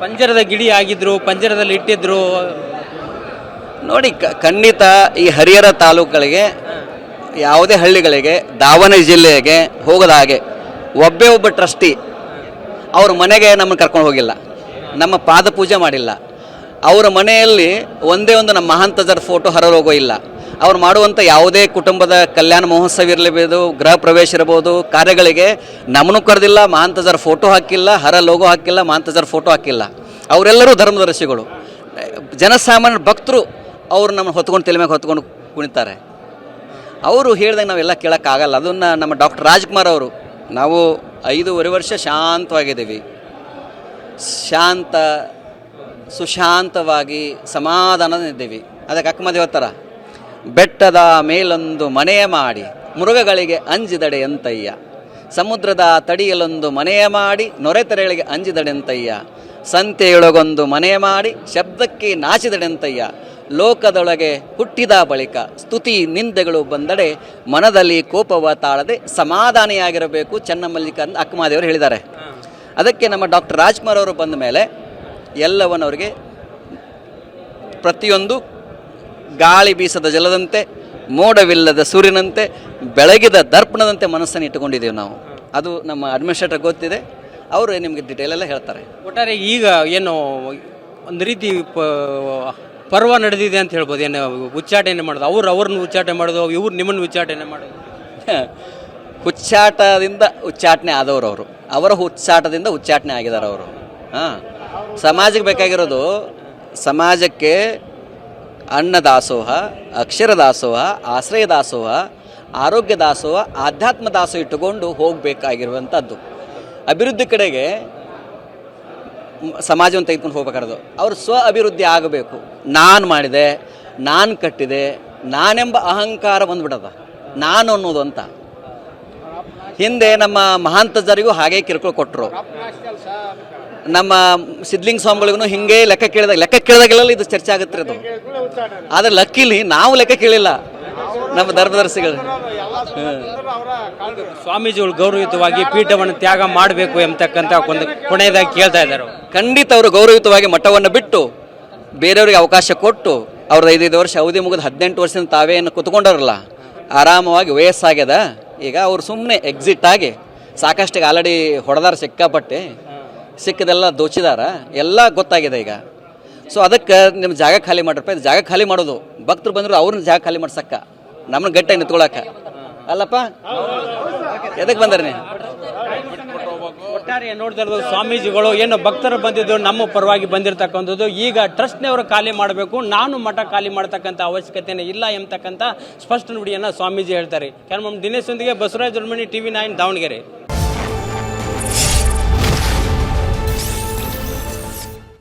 ಪಂಜರದ ಗಿಡಿ ಆಗಿದ್ರು, ಪಂಜರದಲ್ಲಿ ಇಟ್ಟಿದ್ರು. ನೋಡಿ ಖಂಡಿತ ಈ ಹರಿಹರ ತಾಲೂಕುಗಳಿಗೆ ಯಾವುದೇ ಹಳ್ಳಿಗಳಿಗೆ ದಾವಣಗೆರೆ ಜಿಲ್ಲೆಗೆ ಹೋಗದ ಹಾಗೆ ಒಬ್ಬ ಟ್ರಸ್ಟಿ ಅವ್ರ ಮನೆಗೆ ನಮ್ಮನ್ನು ಕರ್ಕೊಂಡು ಹೋಗಿಲ್ಲ, ನಮ್ಮ ಪಾದ ಪೂಜೆ ಮಾಡಿಲ್ಲ. ಅವರ ಮನೆಯಲ್ಲಿ ಒಂದೇ ಒಂದು ನಮ್ಮ ಮಹಾಂತಜರ ಫೋಟೋ ಹೊರಹೋಗೋ ಇಲ್ಲ. ಅವ್ರು ಮಾಡುವಂಥ ಯಾವುದೇ ಕುಟುಂಬದ ಕಲ್ಯಾಣ ಮಹೋತ್ಸವ ಇರಲೇಬೋದು, ಗೃಹ ಪ್ರವೇಶ ಇರ್ಬೋದು, ಕಾರ್ಯಗಳಿಗೆ ನಮ್ಮನ್ನು ಕರೆದಿಲ್ಲ, ಮಹಾಂತಜರ ಫೋಟೋ ಹಾಕಿಲ್ಲ, ಲೋಗೋ ಹಾಕಿಲ್ಲ, ಮಹಾಂತಜರ ಫೋಟೋ ಹಾಕಿಲ್ಲ. ಅವರೆಲ್ಲರೂ ಧರ್ಮದರ್ಶಿಗಳು, ಜನಸಾಮಾನ್ಯ ಭಕ್ತರು. ಅವರು ನಮ್ಮನ್ನು ಹೊತ್ಕೊಂಡು ತಲೆ ಮೇಲೆ ಹೊತ್ಕೊಂಡು ಕುಣಿತಾರೆ. ಅವರು ಹೇಳಿದಾಗ ನಾವೆಲ್ಲ ಕೇಳೋಕ್ಕಾಗಲ್ಲ. ಅದನ್ನು ನಮ್ಮ ಡಾಕ್ಟರ್ ರಾಜ್ಕುಮಾರ್ ಅವರು, ನಾವು 5.5 ವರ್ಷ ಶಾಂತವಾಗಿದ್ದೀವಿ, ಸುಶಾಂತವಾಗಿ ಸಮಾಧಾನದಿದ್ದೀವಿ. ಅದಕ್ಕೆ ಅಕ್ಕಮದಿ ಹೋಗ್ತಾರ, ಬೆಟ್ಟದ ಮೇಲೊಂದು ಮನೆಯ ಮಾಡಿ ಮೃಗಗಳಿಗೆ ಅಂಜಿದಡೆ ಅಂತಯ್ಯ, ಸಮುದ್ರದ ತಡಿಯಲೊಂದು ಮನೆಯ ಮಾಡಿ ನೊರೆತೆರೆಗಳಿಗೆ ಅಂಜಿದಡೆ ಅಂತಯ್ಯ, ಸಂತೆಯೊಳಗೊಂದು ಮನೆಯ ಮಾಡಿ ಶಬ್ದಕ್ಕೆ ನಾಚಿದಡೆ ಅಂತಯ್ಯ, ಲೋಕದೊಳಗೆ ಹುಟ್ಟಿದ ಬಳಿಕ ಸ್ತುತಿ ನಿಂದೆಗಳು ಬಂದಡೆ ಮನದಲ್ಲಿ ಕೋಪವ ತಾಳದೆ ಸಮಾಧಾನಿಯಾಗಿರಬೇಕು ಚನ್ನಮಲ್ಲಿಕಾರ್ಜುನ ಅಕ್ಕಮಹಾದೇವರು ಹೇಳಿದ್ದಾರೆ. ಅದಕ್ಕೆ ನಮ್ಮ ಡಾಕ್ಟರ್ ರಾಜ್ಕುಮಾರ್ ಅವರು ಬಂದ ಮೇಲೆ ಎಲ್ಲವನ್ನವರಿಗೆ ಪ್ರತಿಯೊಂದು ಗಾಳಿ ಬೀಸದ ಜಲದಂತೆ, ಮೋಡವಿಲ್ಲದ ಸೂರ್ಯನಂತೆ, ಬೆಳಗಿದ ದರ್ಪಣದಂತೆ ಮನಸ್ಸನ್ನು ಇಟ್ಟುಕೊಂಡಿದ್ದೀವಿ ನಾವು. ಅದು ನಮ್ಮ ಅಡ್ಮಿನಿಸ್ಟ್ರೇಟರ್ ಗೊತ್ತಿದೆ, ಅವರು ನಿಮಗೆ ಡಿಟೇಲ್ ಎಲ್ಲ ಹೇಳ್ತಾರೆ. ಒಟ್ಟಾರೆ ಈಗ ಏನು ಒಂದು ರೀತಿ ಪರ್ವ ನಡೆದಿದೆ ಅಂತ ಹೇಳ್ಬೋದು. ಏನು ಉಚ್ಚಾಟನೆ ಮಾಡೋದು, ಅವ್ರನ್ನ ಉಚ್ಚಾಟನೆ ಮಾಡೋದು, ಇವ್ರು ನಿಮ್ಮನ್ನು ಉಚ್ಚಾಟನೆ ಮಾಡೋದು. ಹುಚ್ಚಾಟದಿಂದ ಉಚ್ಚಾಟನೆ ಆದವರು ಅವರು, ಅವರ ಹುಚ್ಚಾಟದಿಂದ ಉಚ್ಚಾಟನೆ ಆಗಿದ್ದಾರೆ ಅವರು. ಸಮಾಜಕ್ಕೆ ಬೇಕಾಗಿರೋದು, ಸಮಾಜಕ್ಕೆ ಅನ್ನ ದಾಸೋಹ, ಅಕ್ಷರ ದಾಸೋಹ, ಆಶ್ರಯ ದಾಸೋಹ, ಆರೋಗ್ಯ ದಾಸೋಹ, ಆಧ್ಯಾತ್ಮ ದಾಸೋಹ ಇಟ್ಟುಕೊಂಡು ಹೋಗಬೇಕಾಗಿರುವಂಥದ್ದು. ಅಭಿವೃದ್ಧಿ ಕಡೆಗೆ ಸಮಾಜವನ್ನು ತೆಗೆದುಕೊಂಡು ಹೋಗ್ಬೇಕಾಗಿರೋದು. ಅವರು ಸ್ವ ಅಭಿವೃದ್ಧಿ ಆಗಬೇಕು. ನಾನು ಮಾಡಿದೆ, ನಾನು ಕಟ್ಟಿದೆ, ನಾನೆಂಬ ಅಹಂಕಾರ ಬಂದ್ಬಿಡದ, ನಾನು ಅನ್ನೋದು ಅಂತ. ಹಿಂದೆ ನಮ್ಮ ಮಹಾಂತಜರಿಗೂ ಹಾಗೆ ಕಿರುಕುಳ ಕೊಟ್ಟರು. ನಮ್ಮ ಸಿದ್ಲಿಂಗ ಸ್ವಾಮಿಗಳಿಗೂ ಹಿಂಗೆ ಲೆಕ್ಕ ಕೇಳಿದಾಗೆಲ್ಲ ಇದು ಚರ್ಚೆ ಆಗುತ್ತೆ ಅದು. ಆದರೆ ಲಕ್ಕಿಲಿ ನಾವು ಲೆಕ್ಕ ಕೇಳಿಲ್ಲ ನಮ್ಮ ಧರ್ಮದರ್ಶಿಗಳು. ಸ್ವಾಮೀಜಿಗಳು ಗೌರವಯುತವಾಗಿ ಪೀಠವನ್ನು ತ್ಯಾಗ ಮಾಡಬೇಕು ಎಂಬತಕ್ಕಂಥ ಒಂದು ಕೊನೆಯದಾಗಿ ಕೇಳ್ತಾ ಇದ್ದಾರೆ. ಖಂಡಿತ ಅವರು ಗೌರವಯುತವಾಗಿ ಮಠವನ್ನು ಬಿಟ್ಟು ಬೇರೆಯವ್ರಿಗೆ ಅವಕಾಶ ಕೊಟ್ಟು, ಅವ್ರದ್ದು 5 ವರ್ಷ ಅವಧಿ ಮುಗಿದು 18 ವರ್ಷದಿಂದ ತಾವೇನು ಕೂತ್ಕೊಂಡವ್ರಲ್ಲ, ಆರಾಮವಾಗಿ ವಯಸ್ಸಾಗ್ಯದ, ಈಗ ಅವ್ರು ಸುಮ್ಮನೆ ಎಕ್ಸಿಟ್ ಆಗಿ ಸಾಕಷ್ಟಿಗೆ ಆಲ್ರೆಡಿ ಹೊಡೆದಾರ, ಸಿಕ್ಕಾಪಟ್ಟೆ ಸಿಕ್ಕದೆಲ್ಲ ದೋಚಿದಾರ, ಎಲ್ಲ ಗೊತ್ತಾಗಿದೆ ಈಗ. ಸೊ ಅದಕ್ಕೆ ನಿಮ್ಮ ಜಾಗ ಖಾಲಿ ಮಾಡ್ರಪ್ಪ. ಇದು ಜಾಗ ಖಾಲಿ ಮಾಡೋದು, ಭಕ್ತರು ಬಂದರು ಅವ್ರನ್ನ ಜಾಗ ಖಾಲಿ ಮಾಡ್ಸಕ್ಕ, ನಮ್ಮನ್ನ ಗಟ್ಟಿಯಾಗಿ ನಿಂತ್ಕೊಳಕ ಅಲ್ಲಪ್ಪ. ಎದಕ್ಕೆ ಬಂದಾರೆ ನೀವು? ಒಟ್ಟಾರೆ ನೋಡ್ತಾ ಇರೋದು ಸ್ವಾಮೀಜಿಗಳು ಏನು ಭಕ್ತರು ಬಂದಿದ್ದು ನಮ್ಮ ಪರವಾಗಿ ಬಂದಿರತಕ್ಕಂಥದ್ದು. ಈಗ ಟ್ರಸ್ಟ್ನವರು ಖಾಲಿ ಮಾಡಬೇಕು, ನಾನು ಮಠ ಖಾಲಿ ಮಾಡ್ತಕ್ಕಂಥ ಅವಶ್ಯಕತೆನೇ ಇಲ್ಲ ಎಂಬತಕ್ಕಂಥ ಸ್ಪಷ್ಟ ನುಡಿಯನ್ನು ಸ್ವಾಮೀಜಿ ಹೇಳ್ತಾರೆ. ದಿನೇಶ್ ಒಂದಿಗೆ ಬಸವರಾಜ ದೊಡ್ಮನಿ, TV9 ದಾವಣಗೆರೆ.